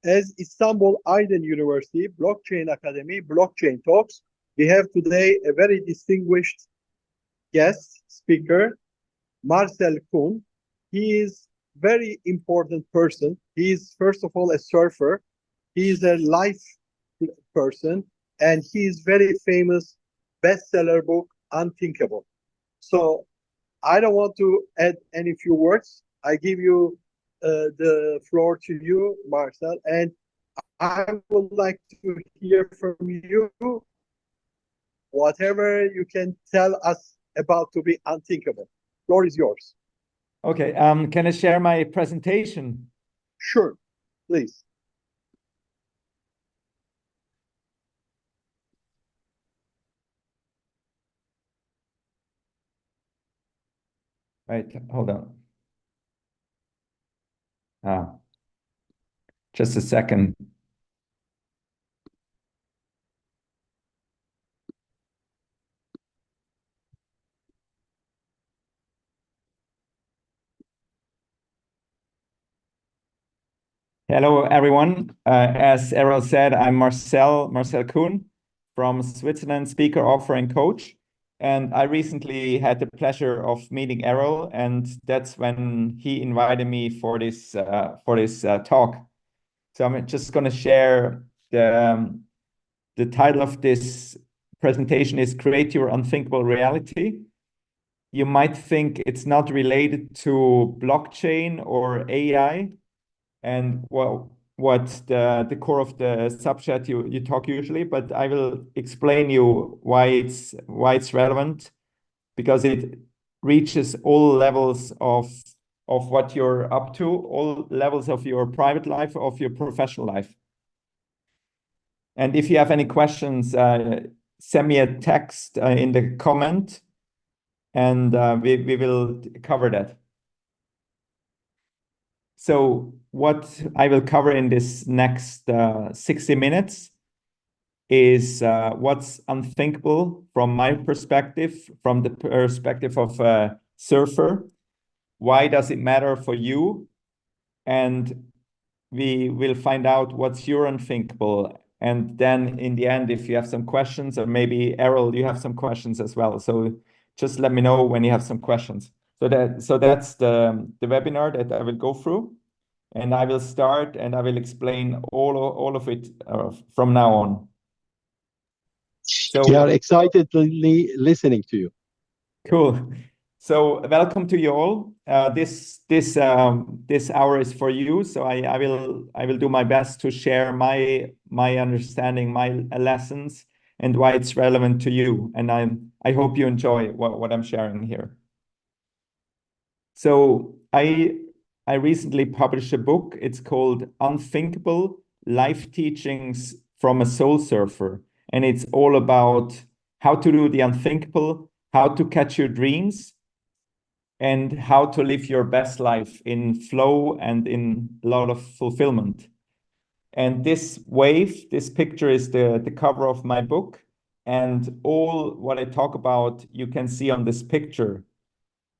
as Istanbul Aydın University Blockchain Academy Blockchain Talks, we have today a very distinguished guest speaker, Marcel Kuhn. He is very important person. He is first of all a surfer. He is a life person, and he is very famous bestseller book Unthinkable. So I don't want to add any few words. I give you the floor to you, Marcel, and I would like to hear from you whatever you can tell us about to be unthinkable. Floor is yours. Okay, can I share my presentation? Sure, please. Right, hold on. Just a second. Hello, everyone. As Erol said, I'm Marcel Kuhn from Switzerland, speaker, author, and coach. And I recently had the pleasure of meeting Erol, and that's when he invited me for this talk. So I'm just going to share the title of this presentation is Create Your Unthinkable Reality. You might think it's not related to blockchain or AI, and what the core of the subchat you talk usually, but I will explain you why it's relevant, because it reaches all levels of what you're up to, all levels of your private life, of your professional life. And if you have any questions, send me a text in the comment, and we will cover that. So what I will cover in this next 60 minutes is what's unthinkable from my perspective, from the perspective of a surfer. Why does it matter for you? And we will find out what's your unthinkable. And then in the end, if you have some questions, or maybe Erol, you have some questions as well. So just let me know when you have some questions. So that's the webinar that I will go through, and I will start and I will explain all of it from now on. So we are excitedly listening to you. Cool. So welcome to you all. This hour is for you. So I will do my best to share my understanding, my lessons, and why it's relevant to you. And I hope you enjoy what I'm sharing here. So I recently published a book. It's called Unthinkable: Life Teachings from a Soul Surfer. And it's all about how to do the unthinkable, how to catch your dreams, and how to live your best life in flow and in a lot of fulfillment. And this picture is the cover of my book. And all what I talk about, you can see on this picture.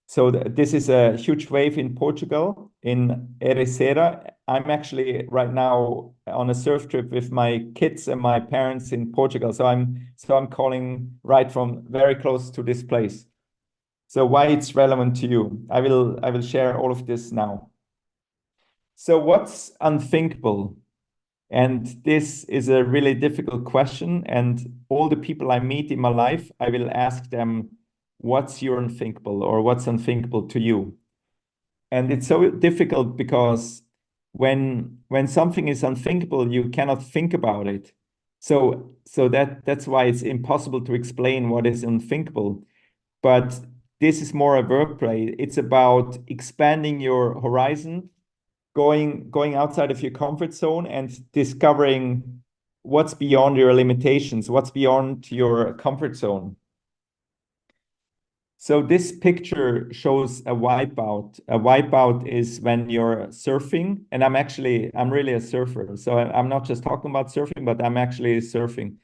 So this is a huge wave in Portugal, in Ericeira. I'm actually right now on a surf trip with my kids and my parents in Portugal. So I'm calling right from very close to this place. So why it's relevant to you? I will share all of this now. So what's unthinkable? And this is a really difficult question. And all the people I meet in my life, I will ask them, what's your unthinkable, or what's unthinkable to you? And it's so difficult because when something is unthinkable, you cannot think about it. So that's why it's impossible to explain what is unthinkable. But this is more a wordplay. It's about expanding your horizon, going outside of your comfort zone, and discovering what's beyond your limitations, what's beyond your comfort zone. So this picture shows a wipeout. A wipeout is when you're surfing, and I'm really a surfer. So I'm not just talking about surfing, but I'm actually surfing.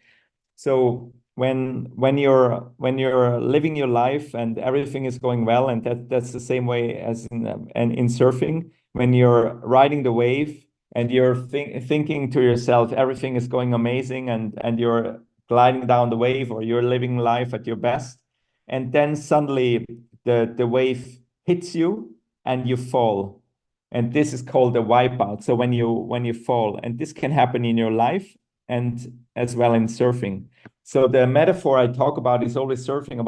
So when you're living your life and everything is going well, and that's the same way as in surfing. When you're riding the wave, and you're thinking to yourself, everything is going amazing, and you're gliding down the wave, or you're living life at your best. And then suddenly the wave hits you and you fall. And this is called a wipeout. So when you fall, and this can happen in your life and as well in surfing. So the metaphor I talk about is always surfing.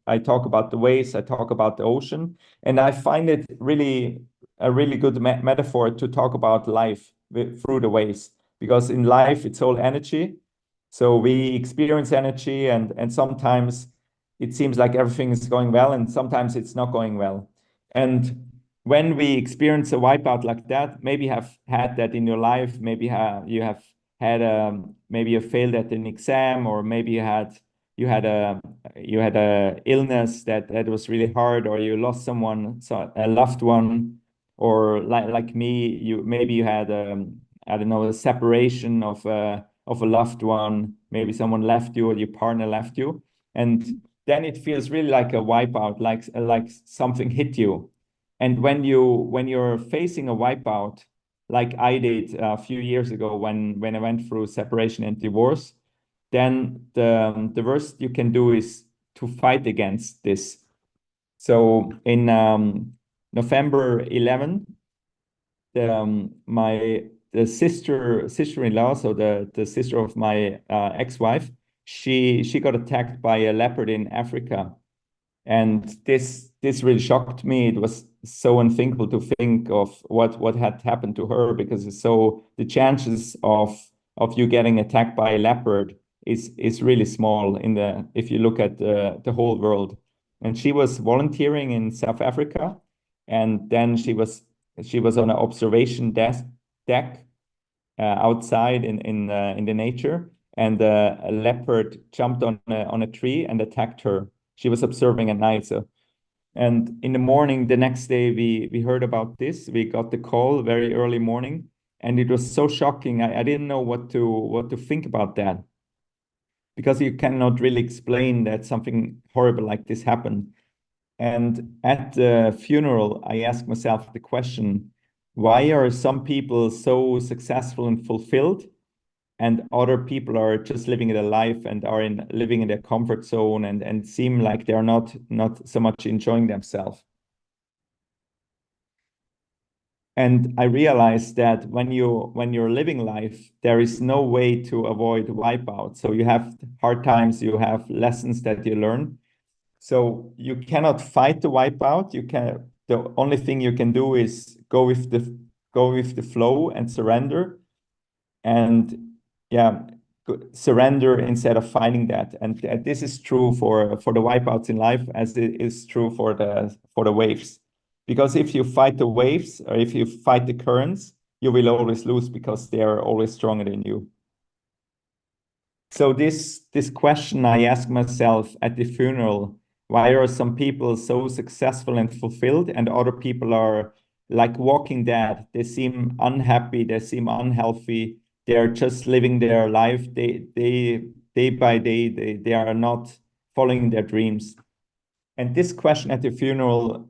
I talk about the waves, I talk about the ocean, and I find it really a really good metaphor to talk about life through the waves, because in life it's all energy. So we experience energy, and sometimes it seems like everything is going well, and sometimes it's not going well. And when we experience a wipeout like that, maybe you have had that in your life, maybe you have had maybe you failed at an exam, or maybe you had a illness that was really hard, or you lost someone, so a loved one, or like me, you had I don't know, a separation of a loved one. Maybe someone left you, or your partner left you, and then it feels really like a wipeout, like something hit you. And when you're facing a wipeout, like I did a few years ago when I went through separation and divorce, then the worst you can do is to fight against this. So in November 11, the sister-in-law, so the sister of my ex-wife, she got attacked by a leopard in Africa. And this really shocked me. It was so unthinkable to think of what had happened to her, because the chances of you getting attacked by a leopard is really small if you look at the whole world. And she was volunteering in South Africa, and then she was on an observation deck outside in the nature, and a leopard jumped on a tree and attacked her. She was observing at night. So, and in the morning, the next day, we heard about this. We got the call very early morning, and it was so shocking. I didn't know what to think about that, because you cannot really explain that something horrible like this happened. And at the funeral, I asked myself the question, why are some people so successful and fulfilled, and other people are just living their life and living in their comfort zone, and seem like they're not so much enjoying themselves? And I realized that when you're living life, there is no way to avoid wipeout. So you have hard times, you have lessons that you learn. So you cannot fight the wipeout. The only thing you can do is go with the flow and surrender. And yeah, surrender instead of fighting that. And this is true for the wipeouts in life, as it is true for the waves. Because if you fight the waves, or if you fight the currents, you will always lose, because they are always stronger than you. So this question I asked myself at the funeral: why are some people so successful and fulfilled, and other people are like walking dead? They seem unhappy, they seem unhealthy, they're just living their life. They day by day, they are not following their dreams. And this question at the funeral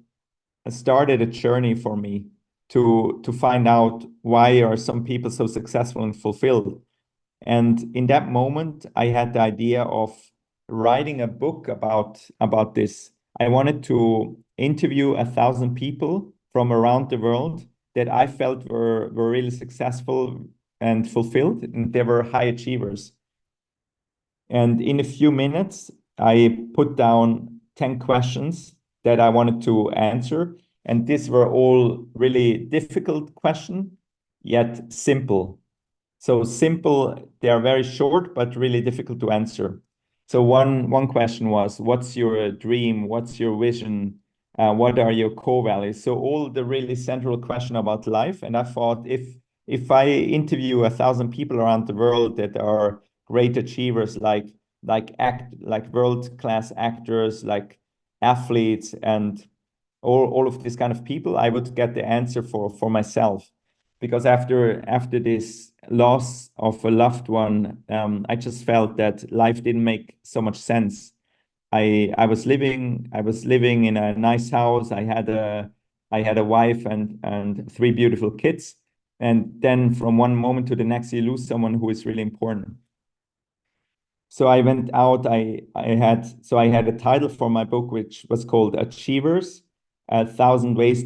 started a journey for me to find out, why are some people so successful and fulfilled. And in that moment, I had the idea of writing a book about this. I wanted to interview 1,000 people from around the world that I felt were really successful and fulfilled, and they were high achievers. And in a few minutes, I put down 10 questions that I wanted to answer. And these were all really difficult questions, yet simple. So simple, they are very short, but really difficult to answer. So one question was, what's your dream? What's your vision? What are your core values? So all the really central question about life. And I thought, if I interview 1,000 people around the world that are great achievers, like world-class actors, like athletes, and all of these kind of people, I would get the answer for myself. Because after this loss of a loved one, I just felt that life didn't make so much sense. I was living in a nice house. I had a wife and 3 beautiful kids, And then from one moment to the next, you lose someone who is really important. So I went out, I had a title for my book, which was called Achievers, 1,000 Ways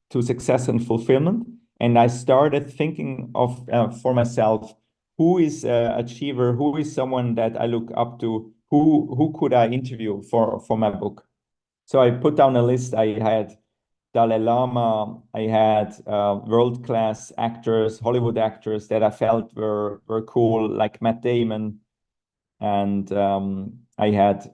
to Success and Fulfillment. And I started thinking of, for myself, who is an achiever, who is someone that I look up to, who could I interview for my book? So I put down a list. I had Dalai Lama, I had world-class actors, Hollywood actors that I felt were cool, like Matt Damon, and I had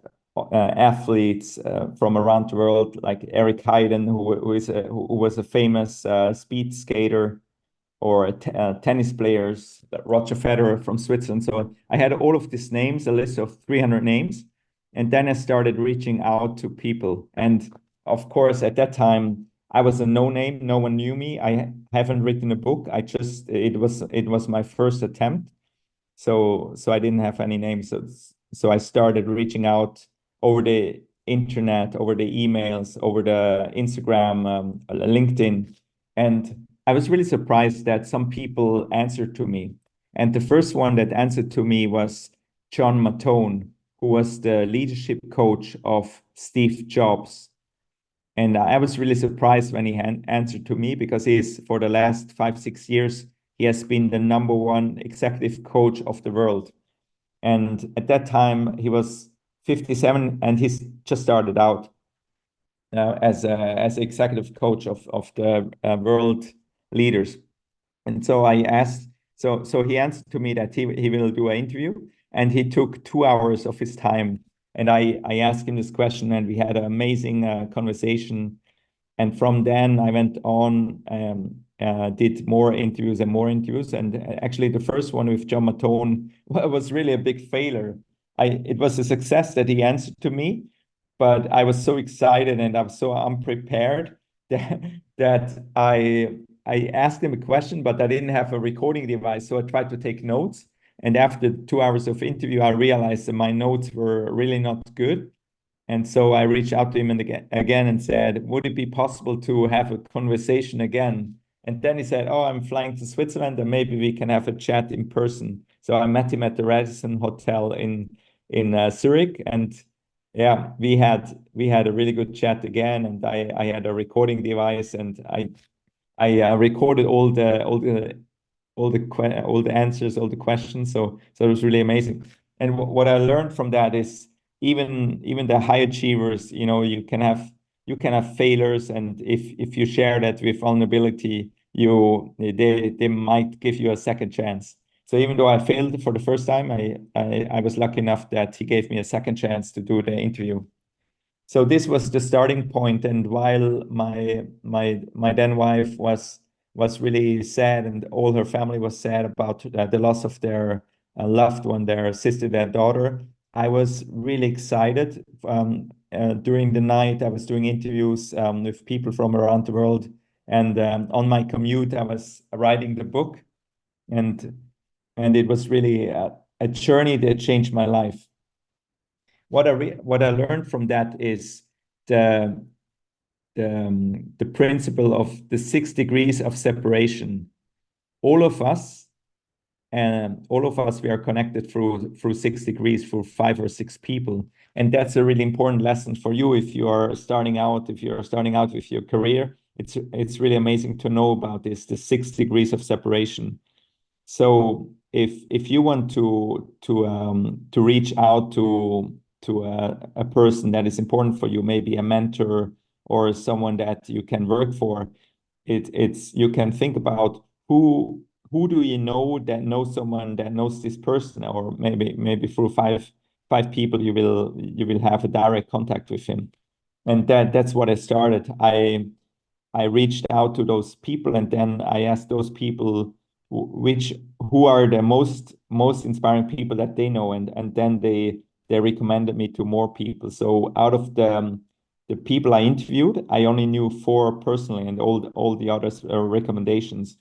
athletes from around the world, like Eric Heiden, who was a famous speed skater, or tennis players, Roger Federer from Switzerland. So I had all of these names, a list of 300 names, and then I started reaching out to people. And of course, at that time, I was a no name. No one knew me. I haven't written a book. It was my first attempt. So I didn't have any names. So I started reaching out over the internet, over the emails, over the Instagram, LinkedIn. And I was really surprised that some people answered to me. And the first one that answered to me was John Mattone, who was the leadership coach of Steve Jobs. And I was really surprised when he answered to me, because for the last 5-6 years, he has been the #1 executive coach of the world. And at that time, he was 57, and he's just started out as executive coach of the world leaders. And so I asked, so he answered to me that he will do an interview, and he took 2 hours of his time. And I asked him this question, and we had an amazing conversation. And from then I went on, did more interviews and more interviews. And actually the first one with John Mattone was really a big failure. It was a success that he answered to me, but I was so excited and I was so unprepared that I asked him a question, but I didn't have a recording device. So I tried to take notes. And after 2 hours of interview, I realized that my notes were really not good. And so I reached out to him again and said, would it be possible to have a conversation again? And then he said, oh, I'm flying to Switzerland and maybe we can have a chat in person. So I met him at the Radisson Hotel in Zurich. And yeah, we had a really good chat again. And I had a recording device, and I recorded all the answers, all the questions. So it was really amazing. And what I learned from that is, even the high achievers, you can have failures, and if you share that with vulnerability, they might give you a second chance. So even though I failed for the first time, I was lucky enough that he gave me a second chance to do the interview. So this was the starting point. And while my then wife was really sad, and all her family was sad about the loss of their loved one, their sister, their daughter, I was really excited. During the night, I was doing interviews with people from around the world. And on my commute, I was writing the book. And it was really a journey that changed my life. What I learned from that is the principle of the 6 degrees of separation. All of us, we are connected through 6 degrees, through 5 or 6 people. And that's a really important lesson for you if you're starting out with your career. It's really amazing to know about the 6 degrees of separation. So if you want to reach out to a person that is important for you, maybe a mentor or someone that you can work for, you can think about who do you know that knows someone that knows this person, or maybe through five people you will have a direct contact with him. And that's what I started. I reached out to those people, and then I asked those people who are the most inspiring people that they know, and then they recommended me to more people. So out of the people I interviewed, I only knew 4 personally, and all the others are recommendations.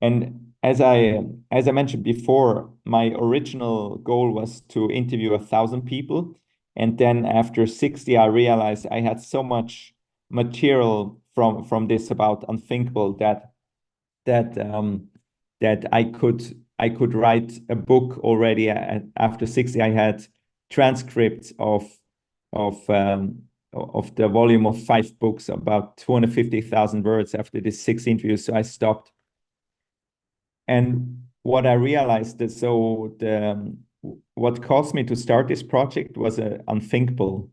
And as I mentioned before, my original goal was to interview 1,000 people. And then after 60, I realized I had so much material from this about Unthinkable that that that I could write a book already after 60. I had transcripts of the volume of 5 books, about 250,000 words after the 6 interviews. So I stopped. And what I realized is, what caused me to start this project was unthinkable.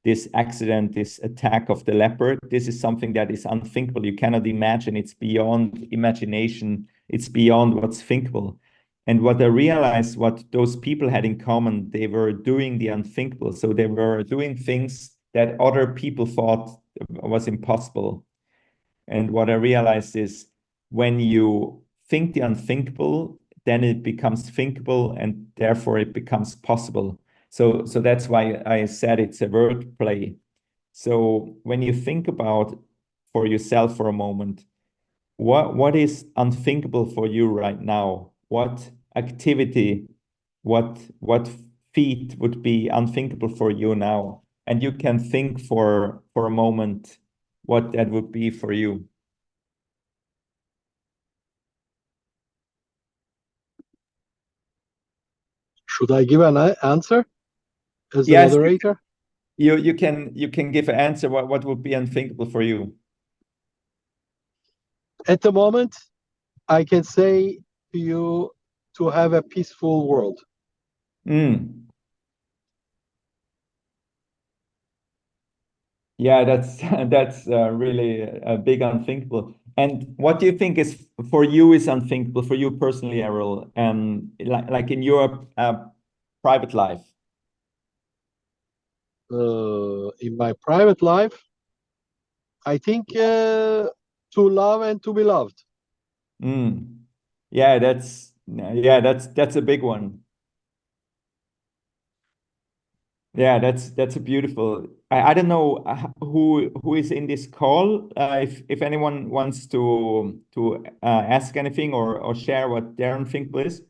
This accident, this attack of the leopard, this is something that is unthinkable. You cannot imagine. It's beyond imagination. It's beyond what's thinkable. And what I realized, what those people had in common, they were doing the unthinkable. So they were doing things that other people thought was impossible. And what I realized is, when you think the unthinkable, then it becomes thinkable, and therefore it becomes possible. So that's why I said it's a word play. So when you think about for yourself for a moment, what is unthinkable for you right now? What activity, what feat would be unthinkable for you now? And you can think for a moment what that would be for you. Should I give an answer as the Yes, moderator? you can give an answer. What would be unthinkable for you? At the moment, I can say to you to have a peaceful world. Yeah, that's really a big unthinkable. And what do you think is for you is unthinkable for you personally, Erol? Like in your private life. In my private life, I think to love and to be loved. Yeah, that's a big one. Yeah, that's a beautiful. I don't know who is in this call. If anyone wants to ask anything or share what their unthinkable is.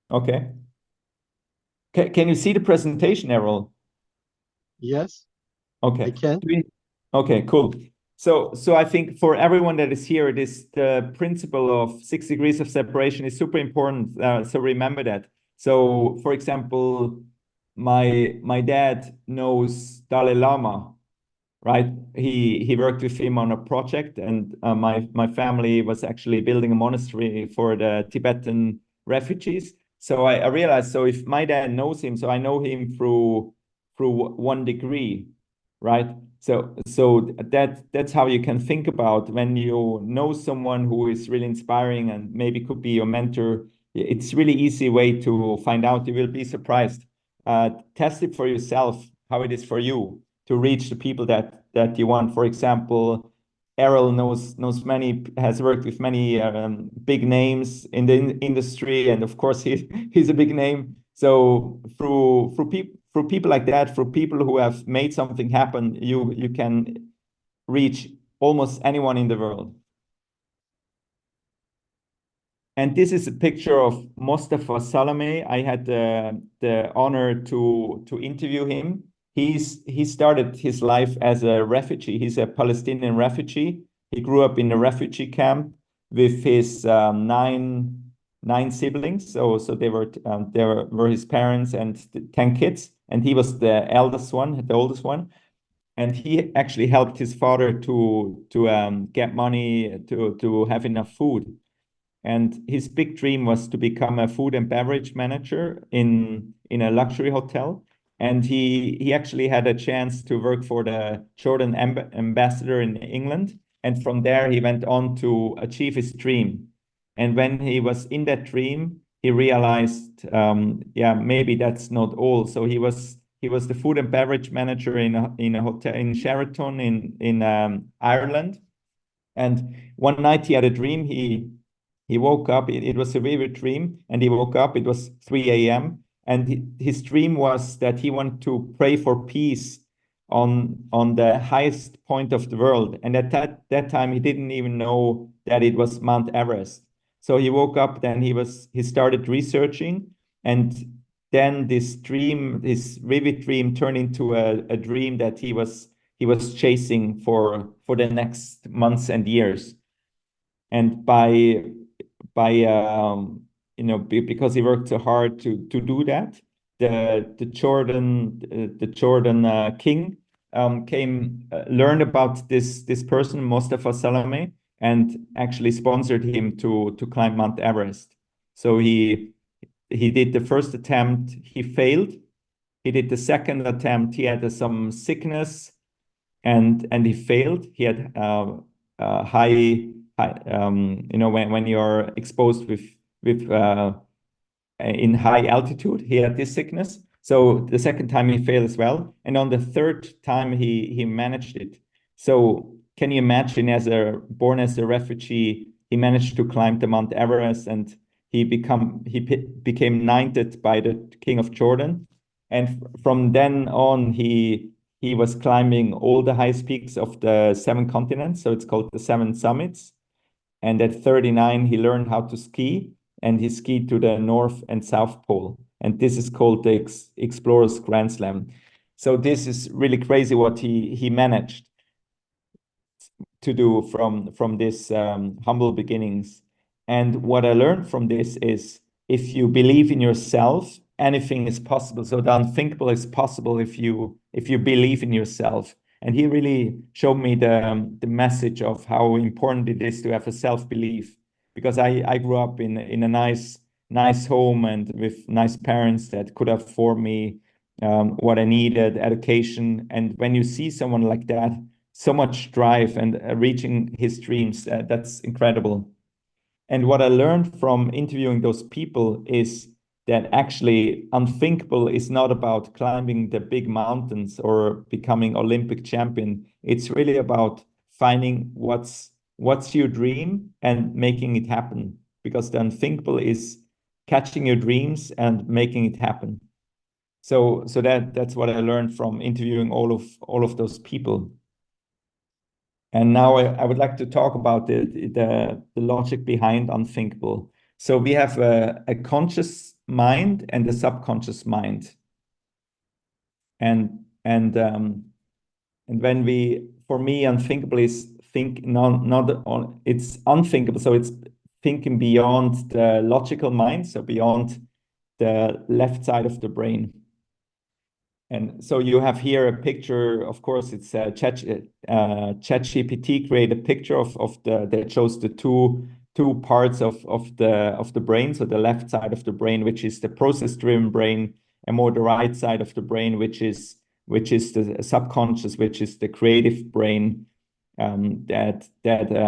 Okay. Can you see the presentation, Errol? Yes, Okay. I can. Okay, cool. So I think for everyone that is here, the principle of 6 degrees of separation is super important. So remember that. So, for example, my dad knows Dalai Lama, right? He worked with him on a project, and my family was actually building a monastery for the Tibetan refugees. So I realized, so if my dad knows him, so I know him through 1 degree, right? So that's how you can think about when you know someone who is really inspiring and maybe could be your mentor. It's really easy way to find out. You will be surprised. Test it for yourself, how it is for you to reach the people that you want. For example, Errol knows many, has worked with many big names in the industry, and of course he's a big name. So through people like that, through people who have made something happen, you can reach almost anyone in the world. And this is a picture of Mostafa Salame. I had the honor to interview him. He started his life as a refugee. He's a Palestinian refugee. He grew up in a refugee camp with his nine siblings. So they were his parents and 10 kids, and he was the eldest one, the oldest one. And he actually helped his father to get money to have enough food. And his big dream was to become a food and beverage manager in a luxury hotel. And he actually had a chance to work for the Jordan ambassador in England. And from there, he went on to achieve his dream. And when he was in that dream, he realized, maybe that's not all. So he was the food and beverage manager in a hotel in Sheraton in Ireland. And one night he had a dream. He woke up, it was a vivid dream, and he woke up, it was 3 a.m. And his dream was that he wanted to pray for peace on the highest point of the world. And at that time, he didn't even know that it was Mount Everest. So he woke up, then he started researching, and then this dream, this vivid dream turned into a dream that he was he was chasing for the next months and years. And by because he worked so hard to do that, the Jordan king came learned about this person, Mustafa Salameh, and actually sponsored him to climb Mount Everest. So he did the first attempt, he failed. He did the second attempt, he had some sickness, and he failed. He had high when you're exposed with in high altitude, he had this sickness. So the second time he failed as well, and on the third time he managed it. So can you imagine, born as a refugee, he managed to climb the Mount Everest, and he became knighted by the King of Jordan, and from then on he was climbing all the highest peaks of the 7 continents. So it's called the 7 summits. And at 39, he learned how to ski, and he skied to the North and South Pole. And this is called the Explorer's Grand Slam. So this is really crazy what he managed to do from this humble beginnings. And what I learned from this is, if you believe in yourself, anything is possible. So the unthinkable is possible if you believe in yourself. And he really showed me the message of how important it is to have a self-belief, because I grew up in a nice home and with nice parents that could afford me what I needed, education. And when you see someone like that, so much drive and reaching his dreams, that's incredible. And what I learned from interviewing those people is that actually unthinkable is not about climbing the big mountains or becoming Olympic champion. It's really about finding what's your dream and making it happen, because the unthinkable is catching your dreams and making it happen. So that's what I learned from interviewing all of those people. And now I would like to talk about the logic behind unthinkable. So we have a conscious mind and a subconscious mind. And for me, unthinkable is it's unthinkable. So it's thinking beyond the logical mind, so beyond the left side of the brain. And so you have here a picture. Of course, it's ChatGPT created a picture that shows the two parts of the brain. So the left side of the brain, which is the process-driven brain, and more the right side of the brain, which is the subconscious, which is the creative brain, that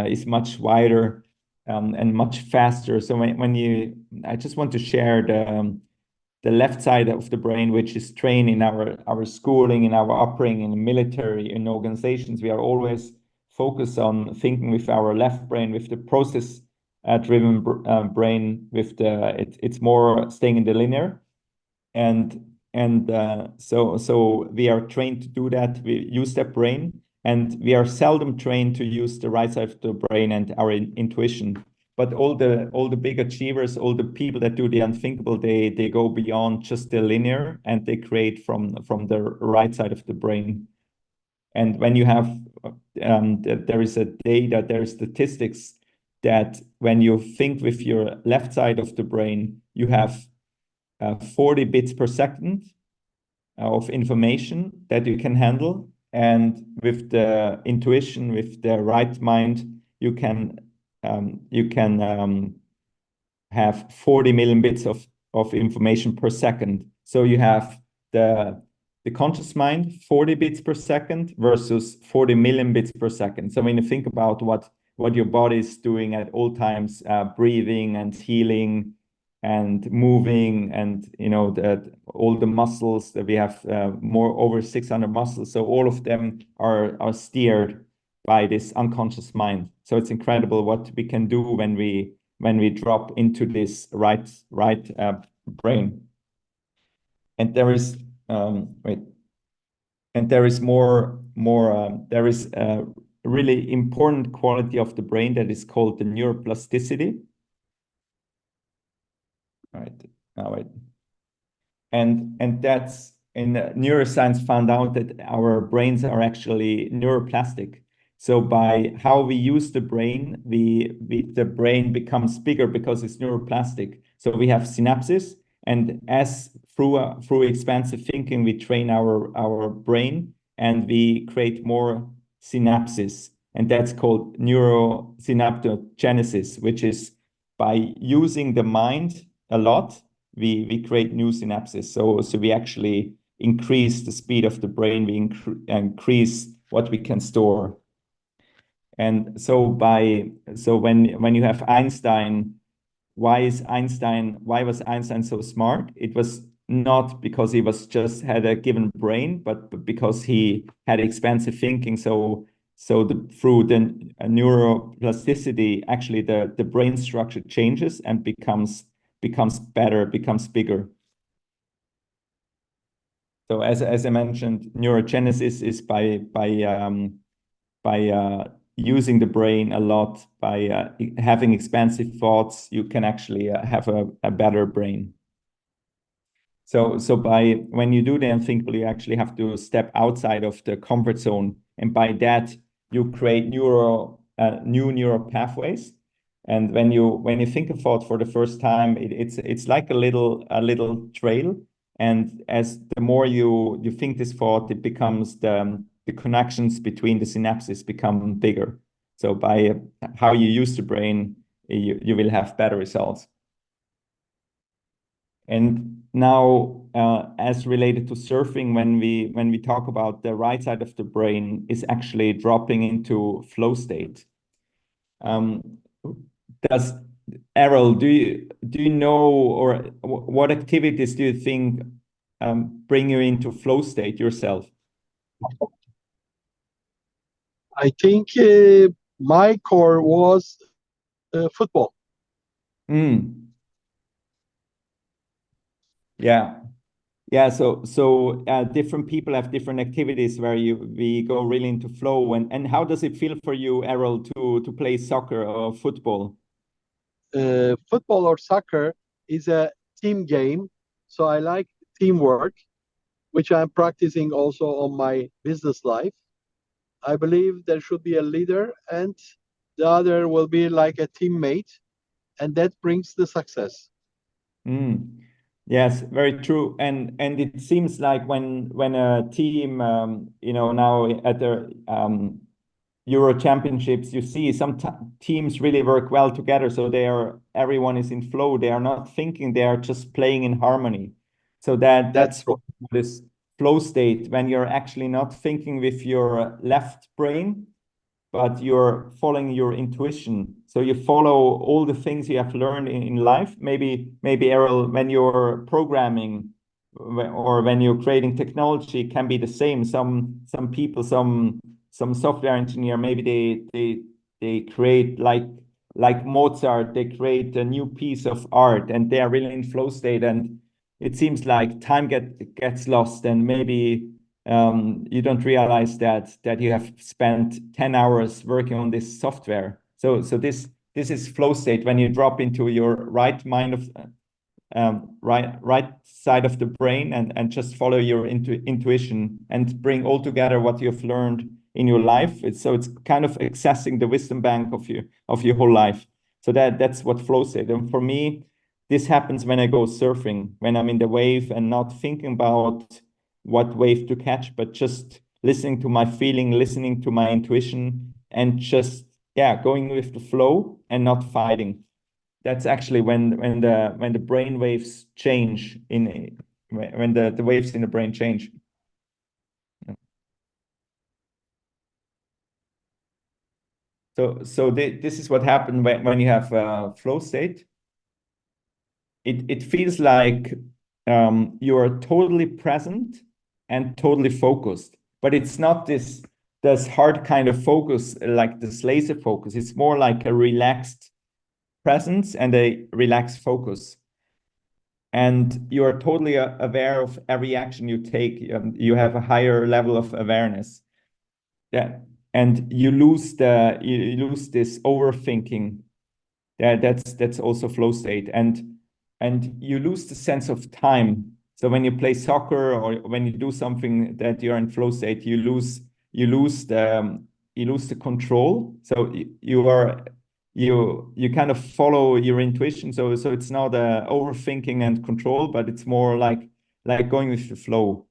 is much wider and much faster. So I just want to share the left side of the brain, which is trained in our schooling, in our upbringing, in the military, in organizations. We are always focused on thinking with our left brain, with the process driven brain, it's more staying in the linear. So we are trained to do that. We use that brain, and we are seldom trained to use the right side of the brain and our intuition. But all the big achievers, all the people that do the unthinkable, they go beyond just the linear, and they create from the right side of the brain. And when you have there is statistics that when you think with your left side of the brain, you have 40 bits per second of information that you can handle, and with the intuition, with the right mind, you can have 40 million bits of information per second. So you have the conscious mind, 40 bits per second versus 40 million bits per second. So when you think about what your body is doing at all times, breathing and healing and moving, and all the muscles that we have, over 600 muscles. So all of them are steered by this unconscious mind. So it's incredible what we can do when we drop into this right brain. And there is there is a really important quality of the brain that is called the neuroplasticity. Right. Now and neuroscience found out that our brains are actually neuroplastic. So by how we use the brain, the brain becomes bigger because it's neuroplastic. So we have synapses, and as through expansive thinking, we train our brain, and we create more synapses, and that's called neurosynaptogenesis, which is by using the mind a lot, we create new synapses. So we actually increase the speed of the brain, we increase what we can store. And so when you have Einstein, why was Einstein so smart? It was not because he was just had a given brain, but because he had expansive thinking. So through the neuroplasticity, actually the brain structure changes and becomes better, becomes bigger. So as I mentioned, neurogenesis is by using the brain a lot, by having expansive thoughts, you can actually have a better brain. So when you do the unthinkable, you actually have to step outside of the comfort zone, and by that you create new neural pathways. And when you think a thought for the first time, it's like a little trail, and as the more you think this thought, it becomes the connections between the synapses become bigger. So by how you use the brain, you will have better results. And now, as related to surfing, when we talk about the right side of the brain is actually dropping into flow state. Does Erol, do you know, or what activities do you think bring you into flow state yourself? I think my core was football. Yeah. So different people have different activities where we go really into flow. And how does it feel for you, Errol, to play soccer or football? Football or soccer is a team game, so I like teamwork, which I'm practicing also on my business life. I believe there should be a leader, and the other will be like a teammate, and that brings the success. Yes, very true. And it seems like when a team, now at the Euro Championships, you see some teams really work well together. So everyone is in flow. They are not thinking; they are just playing in harmony. So that's what this flow state, when you're actually not thinking with your left brain, but you're following your intuition. So you follow all the things you have learned in life. Maybe Errol, when you're programming or when you're creating technology, it can be the same. Some people, some software engineer, maybe they create like Mozart, they create a new piece of art and they are really in flow state, and it seems like time gets lost, and maybe you don't realize that you have spent 10 hours working on this software. So this is flow state, when you drop into your right mind of right side of the brain and just follow your intuition and bring all together what you've learned in your life. It's kind of accessing the wisdom bank of your whole life. So that's what flow state. And for me, this happens when I go surfing, when I'm in the wave and not thinking about what wave to catch, but just listening to my feeling, listening to my intuition, and just going with the flow and not fighting. That's actually when the brain waves change, when the waves in the brain change. So this is what happened when you have flow state. It feels like you are totally present and totally focused, but it's not this hard kind of focus like this laser focus. It's more like a relaxed presence and a relaxed focus. And you are totally aware of every action you take. You have a higher level of awareness. Yeah, and you lose this overthinking. That's also flow state, and you lose the sense of time. So when you play soccer or when you do something that you're in flow state, you lose the control. So you kind of follow your intuition. So it's not overthinking and control, but it's more like going with the flow.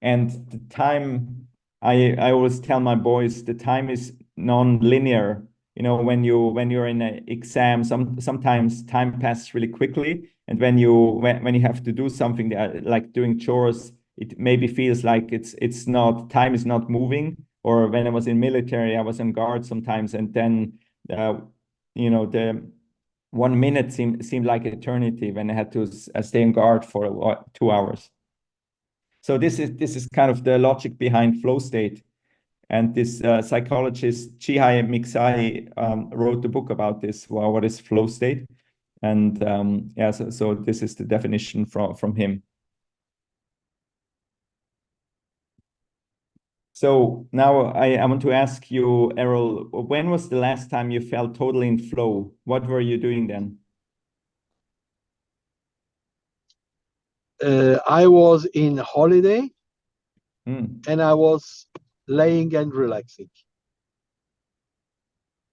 And the time, I always tell my boys, the time is non-linear. You know, when you're in an exam, sometimes time passes really quickly, and when you have to do something that, like doing chores, it maybe feels like it's not, time is not moving. Or when I was in military, I was on guard sometimes, and then the 1 minute seemed like eternity when I had to stay on guard for 2 hours. So this is kind of the logic behind flow state. And this psychologist Chihai Mixai wrote the book about this. Well, what is flow state? And yeah, so this is the definition from him. So now I want to ask you, Erol, when was the last time you felt totally in flow? What were you doing then? I was in holiday Mm. and I was laying and relaxing.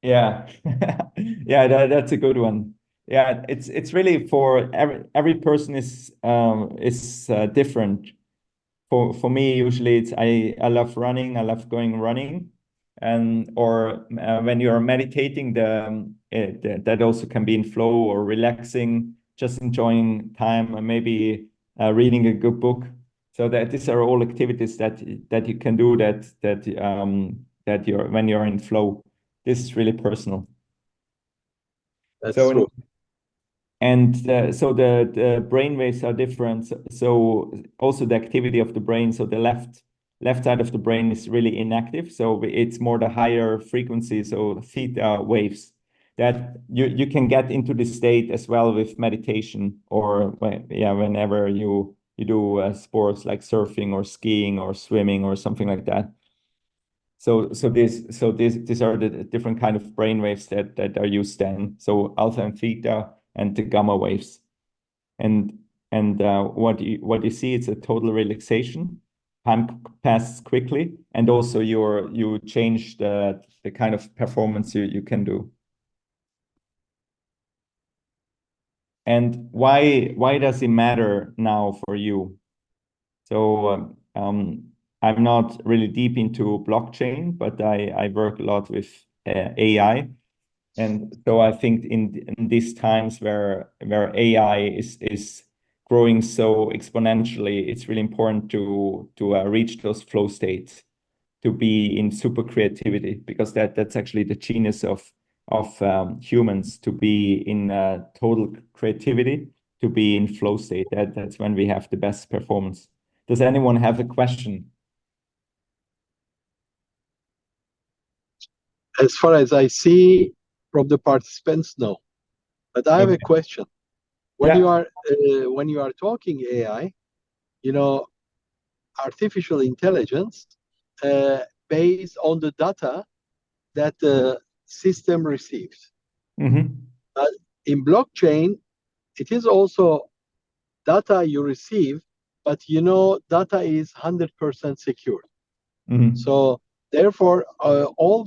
Yeah, yeah, that's a good one. Yeah, it's really for every person is different. For me, usually it's I love running. I love going running, and or when you're meditating, that also can be in flow or relaxing, just enjoying time, and maybe reading a good book. So that these are all activities that you can do that you're when you're in flow. This is really personal. That's So true. and so the brain waves are different. So also the activity of the brain. So the left side of the brain is really inactive. So it's more the higher frequency, so theta waves that you can get into this state as well with meditation or whenever you do sports like surfing or skiing or swimming or something like that. So these are the different kind of brain waves that are used then. So alpha and theta and the gamma waves. And what you see, it's a total relaxation. Time passes quickly, and also you change the kind of performance you can do. And why does it matter now for you? So I'm not really deep into blockchain, but I work a lot with AI. And so I think in these times where AI is growing so exponentially, it's really important to reach those flow states, to be in super creativity, because that's actually the genius of humans, to be in total creativity, to be in flow state. That's when we have the best performance. Does anyone have a question? As far as I see from the participants, no. But I have a Okay. question. When Yeah. you are talking AI, you know, artificial intelligence based on the data that the system receives. Mm-hmm. But in blockchain, it is also data you receive, but data is 100% secure. Mm-hmm. So therefore, all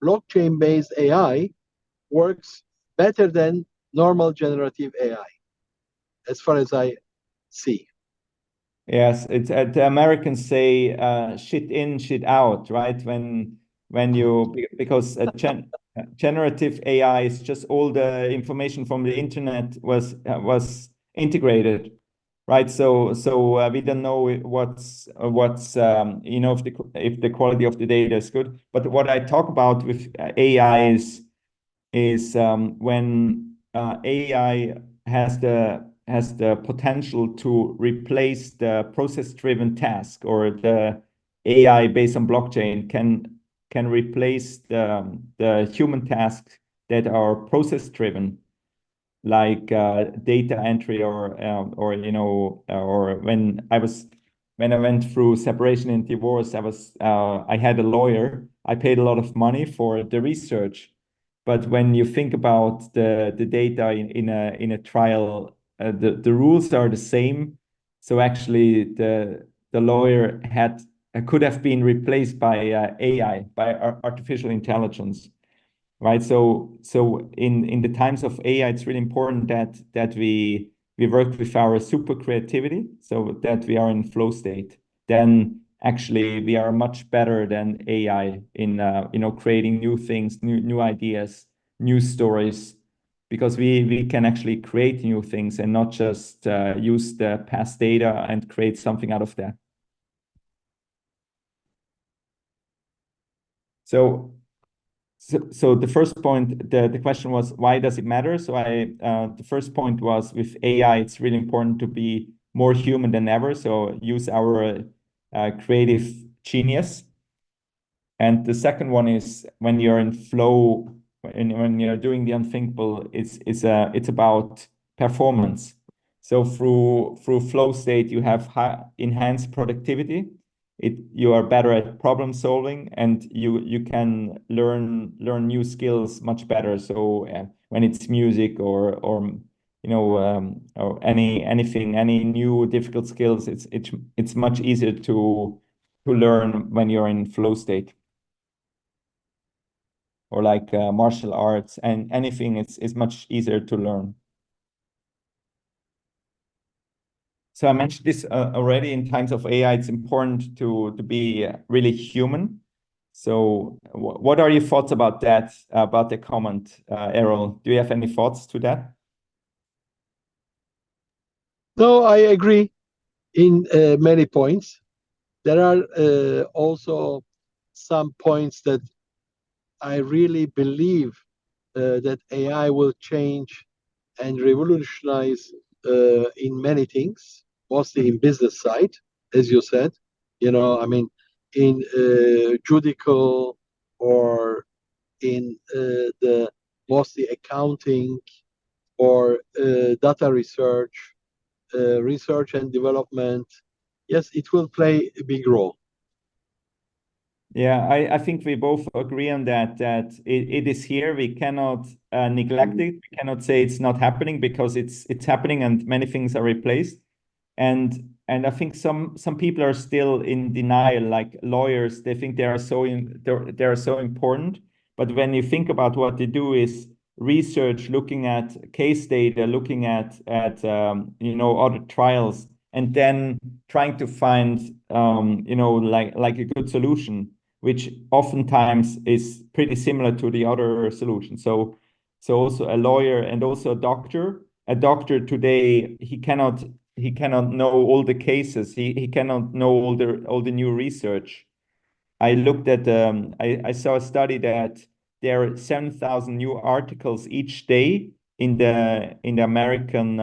blockchain-based AI works better than normal generative AI, as far as I see. Yes, it's the Americans say shit in, shit out, right? When you because generative AI is just all the information from the internet was integrated, right? So we don't know what's if the quality of the data is good. But what I talk about with AI is when AI has the potential to replace the process-driven task, or the AI based on blockchain can replace the human tasks that are process-driven, like data entry or when I went through separation and divorce, I had a lawyer. I paid a lot of money for the research, but when you think about the data in a trial the rules are the same. So actually, the lawyer could have been replaced by AI, by artificial intelligence, right? So in the times of AI, it's really important that we work with our super creativity, so that we are in flow state. Then actually we are much better than AI in creating new things, new ideas, new stories, because we can actually create new things and not just use the past data and create something out of that. So the first point, the question was, why does it matter? So the first point was, with AI, it's really important to be more human than ever. So use our creative genius. And the second one is, when you're in flow, when you're doing the unthinkable, it's about performance. So through flow state, you have enhanced productivity. You are better at problem solving, and you can learn new skills much better. So when it's music or or anything, any new difficult skills, it's much easier to learn when you're in flow state. Or like martial arts, and anything is much easier to learn. So I mentioned this already. In times of AI, it's important to be really human. So what are your thoughts about that, about the comment, Erol? Do you have any thoughts to that? No, I agree in many points. There are also some points that I really believe that AI will change and revolutionize in many things, mostly in business side, as you said. I mean, in judicial, or in the mostly accounting, or data research and development. Yes, it will play a big role. Yeah, I think we both agree on that it is here. We cannot neglect it. We cannot say it's not happening, because it's happening, and many things are replaced. And I think some people are still in denial, like lawyers. They think they are so important. But when you think about what they do, is research, looking at case data, looking at other trials, and then trying to find like a good solution, which oftentimes is pretty similar to the other solution. So also a lawyer and also a doctor. A doctor today, he cannot know all the cases. He cannot know all the new research. I saw a study that there are 7,000 new articles each day in the American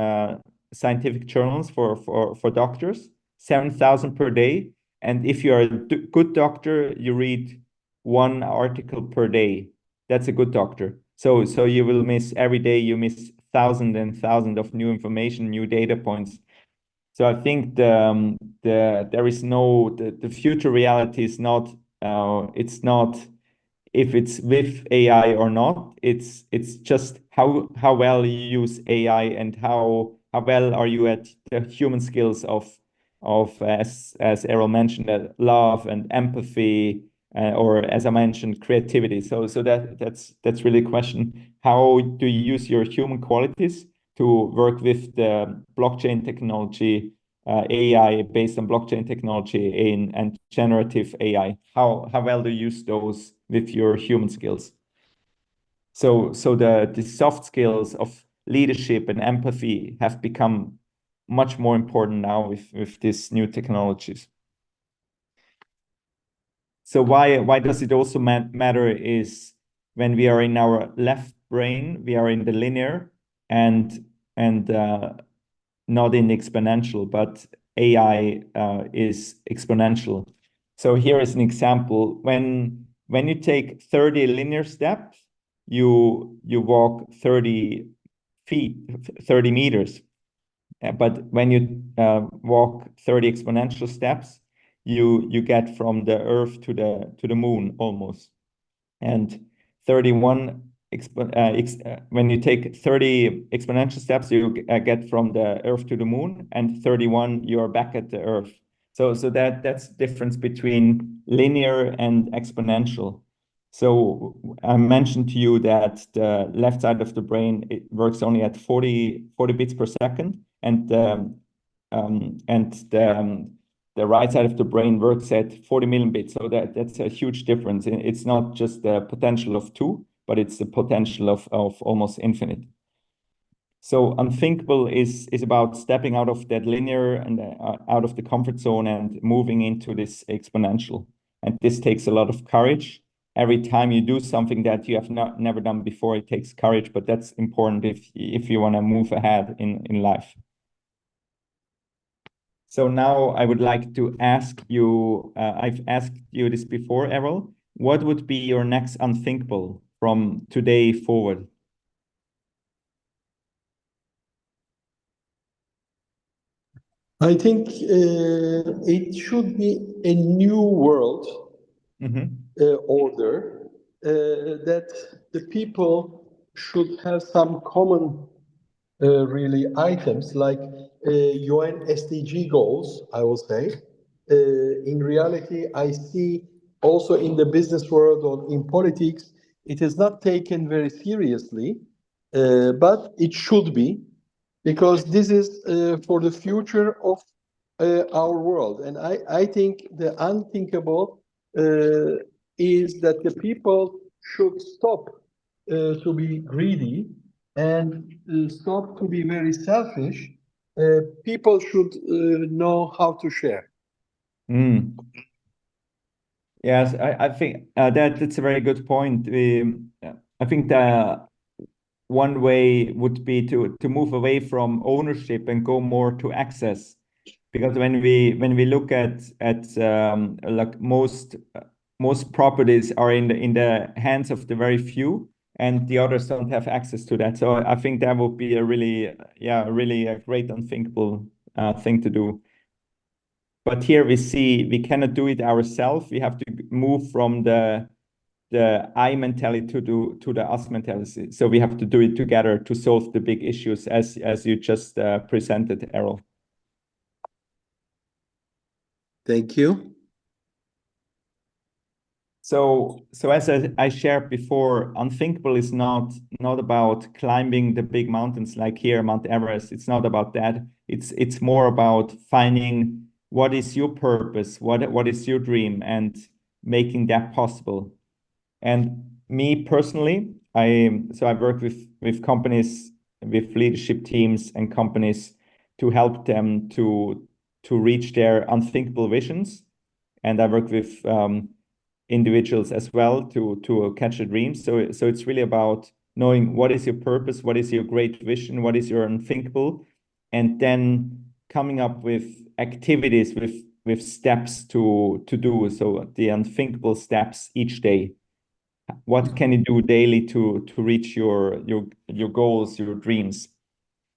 scientific journals for doctors, 7,000 per day. And if you're a good doctor, you read one article per day. That's a good doctor. So you will miss every day. You miss thousands and thousands of new information, new data points. So I think the future reality is not it's not if it's with AI or not. It's just how well you use AI, and how well are you at the human skills of as Errol mentioned, love and empathy, or as I mentioned, creativity. So that's really a question. How do you use your human qualities to work with the blockchain technology, AI based on blockchain technology and generative AI? How well do you use those with your human skills? So the soft skills of leadership and empathy have become much more important now with these new technologies. So why does it also matter is, when we are in our left brain, we are in the linear and not in exponential, but AI is exponential. So here is an example. When you take 30 linear steps, you walk 30 feet, 30 meters. But when you walk 30 exponential steps, you get from the Earth to the moon almost. And 31 when you take 30 exponential steps, you get from the Earth to the Moon, and 31 you are back at the Earth. So that's the difference between linear and exponential. So I mentioned to you that the left side of the brain, it works only at 40 bits per second, and the right side of the brain works at 40 million bits. So that's a huge difference. It's not just the potential of 2, but it's the potential of almost infinite. So Unthinkable is about stepping out of that linear and out of the comfort zone and moving into this exponential. And this takes a lot of courage. Every time you do something that you have never done before, it takes courage, but that's important if you want to move ahead in life. So now I would like to ask you, I've asked you this before, Erol, what would be your next Unthinkable from today forward? I think it should be a new world order that the people should have some common really items like UN SDG goals, I will say. In reality, I see also in the business world or in politics, it is not taken very seriously, but it should be, because this is for the future of our world. And I think the unthinkable is that the people should stop to be greedy and stop to be very selfish. People should know how to share. Mm. Yes, I think that's a very good point. I think the one way would be to move away from ownership and go more to access, because when we look at like most properties are in the hands of the very few, and the others don't have access to that. So I think that would be a really a great unthinkable thing to do. But here we see we cannot do it ourselves. We have to move from the I mentality to the us mentality. So we have to do it together to solve the big issues, as you just presented, Erol. Thank you. So as I shared before, Unthinkable is not about climbing the big mountains like here, Mount Everest. It's not about that. It's more about finding what is your purpose, what is your dream, and making that possible. And me personally, I work with companies, with leadership teams and companies to help them to reach their unthinkable visions. And I work with individuals as well to catch a dream. So it's really about knowing what is your purpose, what is your great vision, what is your unthinkable, and then coming up with activities with steps to do. So the unthinkable steps each day. What can you do daily to reach your goals, your dreams?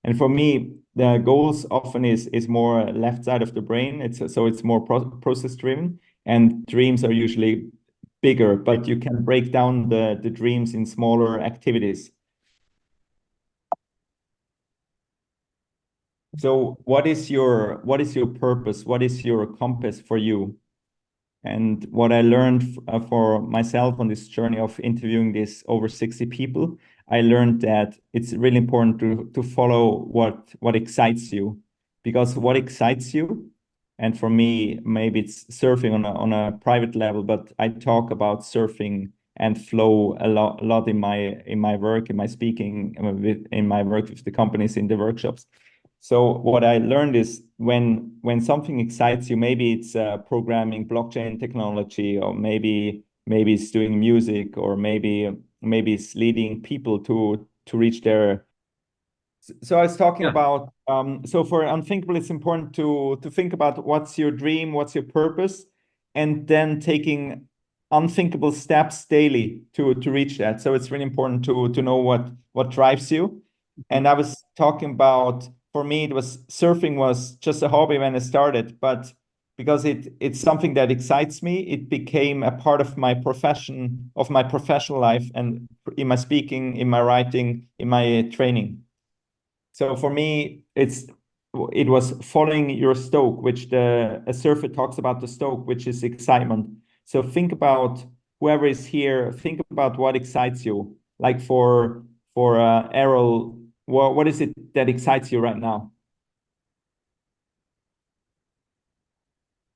And for me, the goals often is more left side of the brain. It's more process driven, and dreams are usually bigger, but you can break down the dreams in smaller activities. So what is your purpose? What is your compass for you? And what I learned for myself on this journey of interviewing this over 60 people, I learned that it's really important to follow what excites you, because what excites you, and for me, maybe it's surfing on a private level, but I talk about surfing and flow a lot in my work, in my speaking, in my work with the companies, in the workshops. So what I learned is when something excites you, maybe it's programming blockchain technology, or maybe it's doing music, or maybe it's leading people to reach their. So I was talking about so for Unthinkable, it's important to think about what's your dream, what's your purpose, and then taking unthinkable steps daily to reach that. So it's really important to know what drives you. And I was talking about, for me, it was surfing was just a hobby when I started, but because it's something that excites me. It became a part of my profession, of my professional life, and in my speaking, in my writing, in my training. So for me, it was following your stoke, which a surfer talks about the stoke, which is excitement. So think about whoever is here, think about what excites you. Like for Erol, what is it that excites you right now?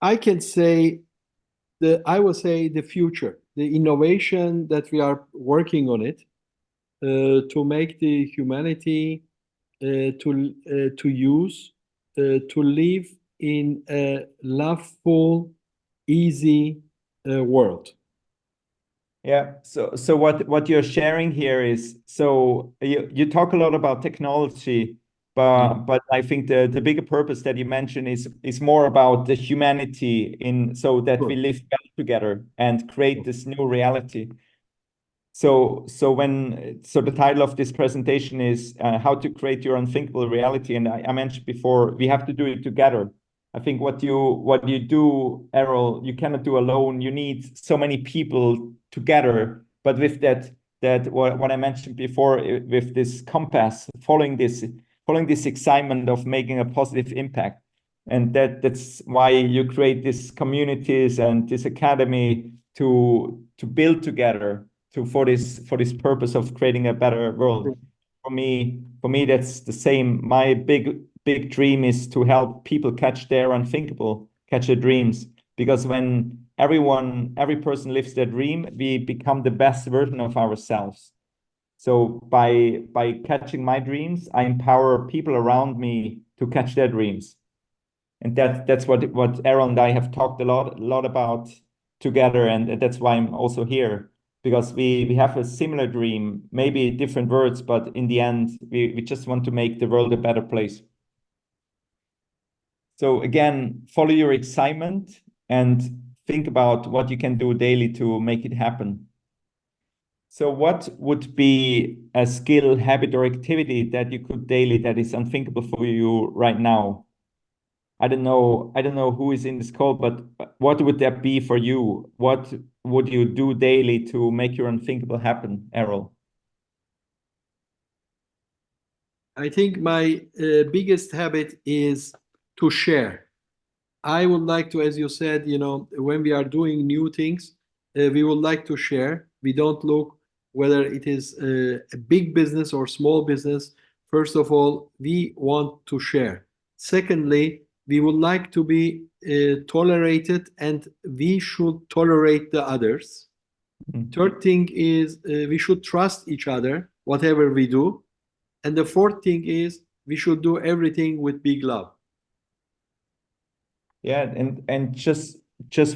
I can say I will say the future, the innovation that we are working on it to make the humanity to use to live in a loveful, easy world. Yeah. So what you're sharing here is, so you talk a lot about technology, but I think the bigger purpose that you mentioned is more about the humanity in, so that we Sure. live well together and create this new reality. So the title of this presentation is how to create your unthinkable reality. And I mentioned before, we have to do it together. I think what you do, Errol, you cannot do alone. You need so many people together. But with that what I mentioned before, with this compass, following this excitement of making a positive impact. And that's why you create these communities and this academy to build together for this purpose of creating a better world. For me, that's the same. My big dream is to help people catch their unthinkable, catch their dreams. Because when every person lives their dream, we become the best version of ourselves. So by catching my dreams, I empower people around me to catch their dreams. And that's what Erol and I have talked a lot about together, and that's why I'm also here, because we have a similar dream, maybe different words, but in the end, we just want to make the world a better place. So again, follow your excitement and think about what you can do daily to make it happen. So what would be a skill, habit, or activity that you could daily that is unthinkable for you right now? I don't know who is in this call, but what would that be for you? What would you do daily to make your unthinkable happen, Errol? I think my biggest habit is to share. I would like to, as you said, when we are doing new things, we would like to share. We don't look whether it is a big business or small business. First of all, we want to share. Secondly, we would like to be tolerated, and we should tolerate the others. Third thing is we should trust each other, whatever we do. And the fourth thing is we should do everything with big love. Yeah, and just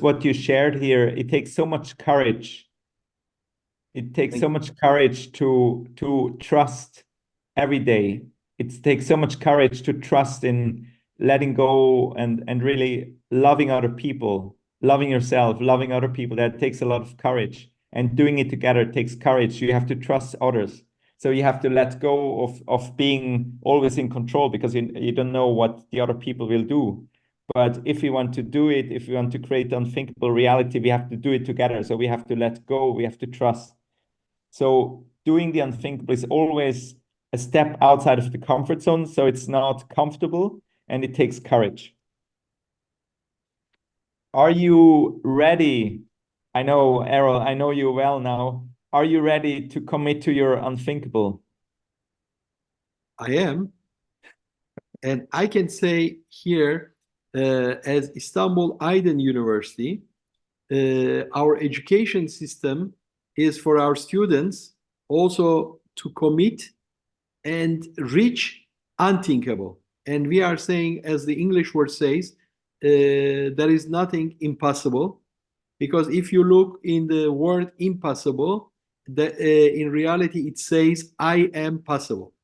what you shared here, it takes so much courage. It takes so much courage to trust every day. It takes so much courage to trust in letting go and really loving other people, loving yourself, loving other people. That takes a lot of courage. And doing it together takes courage. You have to trust others. So you have to let go of being always in control, because you don't know what the other people will do. But if we want to do it, if we want to create unthinkable reality, we have to do it together. So we have to let go, we have to trust. So doing the unthinkable is always a step outside of the comfort zone. So it's not comfortable and it takes courage. Are you ready? I know, Errol, I know you well now. Are you ready to commit to your unthinkable? I am. And I can say here, as Istanbul Aydın University, our education system is for our students also to commit and reach unthinkable. And we are saying, as the English word says, there is nothing impossible. Because if you look in the word impossible, in reality, it says, I am possible.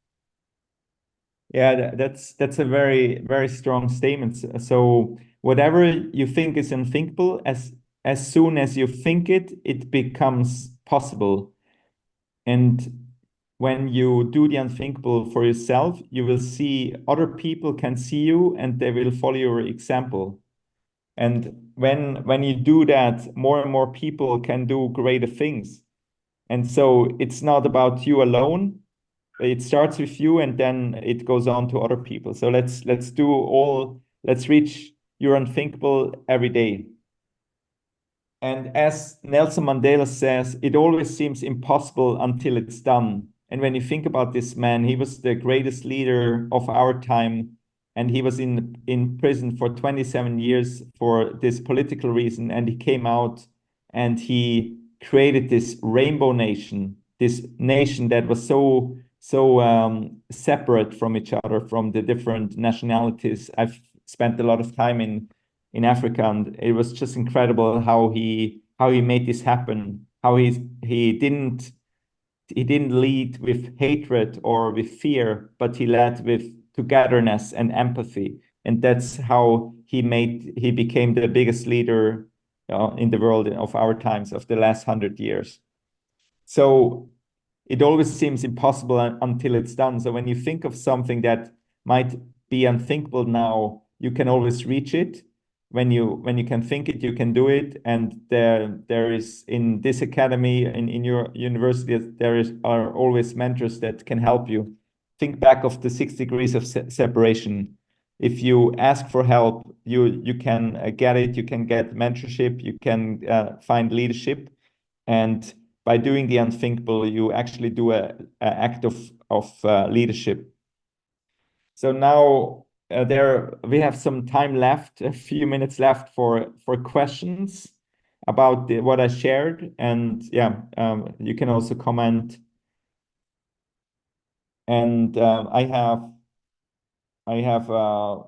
Yeah, that's a very, very strong statement. So whatever you think is unthinkable, as soon as you think it, it becomes possible. And when you do the unthinkable for yourself, you will see other people can see you and they will follow your example. And when you do that, more and more people can do greater things. And so it's not about you alone. It starts with you and then it goes on to other people. So let's reach your unthinkable every day. And as Nelson Mandela says, it always seems impossible until it's done. And when you think about this man, he was the greatest leader of our time, and he was in prison for 27 years for this political reason. And he came out and he created this rainbow nation, this nation that was so separate from each other, from the different nationalities. I've spent a lot of time in Africa, and it was just incredible how he made this happen. How he didn't lead with hatred or with fear, but he led with togetherness and empathy, and that's how he became the biggest leader in the world of our times, of the last 100 years. So it always seems impossible until it's done. So when you think of something that might be unthinkable now, you can always reach it. When you can think it, you can do it. And there is, in this academy, in your university, are always mentors that can help you. Think back of the 6 degrees of separation. If you ask for help, you can get it. You can get mentorship. You can find leadership, and by doing the unthinkable, you actually do an act of leadership. So now we have some time left, a few minutes left for questions about what I shared, and yeah, you can also comment. And I have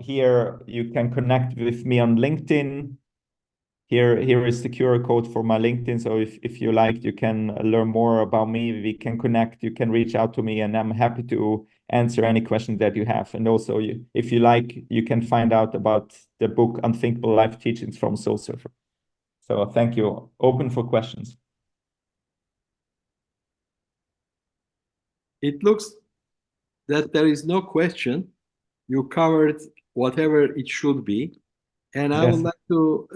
here, you can connect with me on LinkedIn. Here is the QR code for my LinkedIn. So if you like, you can learn more about me. We can connect. You can reach out to me, and I'm happy to answer any questions that you have. And also, if you like, you can find out about the book Unthinkable Life Teachings from Soul Surfer. So thank you. Open for questions. It looks that there is no question. You covered whatever it should be. And I would like to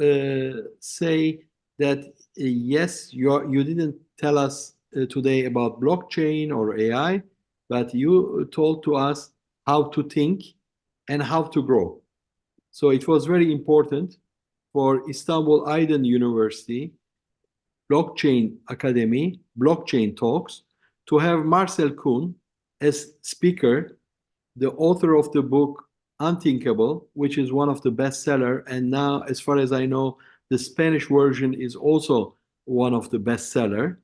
say that yes, you didn't tell us today about blockchain or AI, but you told to us how to think and how to grow. So it was very important for Istanbul Aydın University, Blockchain Academy, Blockchain Talks, to have Marcel Kuhn as speaker, the author of the book Unthinkable, which is one of the bestseller, and now, as far as I know, the Spanish version is also one of the bestseller.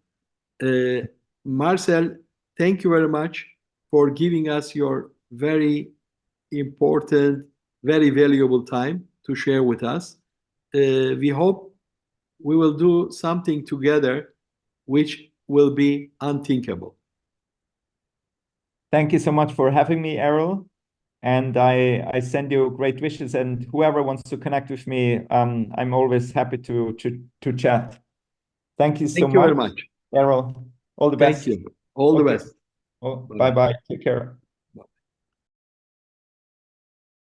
Marcel, thank you very much for giving us your very important, very valuable time to share with us. We hope we will do something together which will be unthinkable. Thank you so much for having me, Erol. And I send you great wishes, and whoever wants to connect with me, I'm always happy to chat. Thank you so much. Thank you very much, Erol. All the best. Thank you. All the best. Oh, bye-bye. Take care.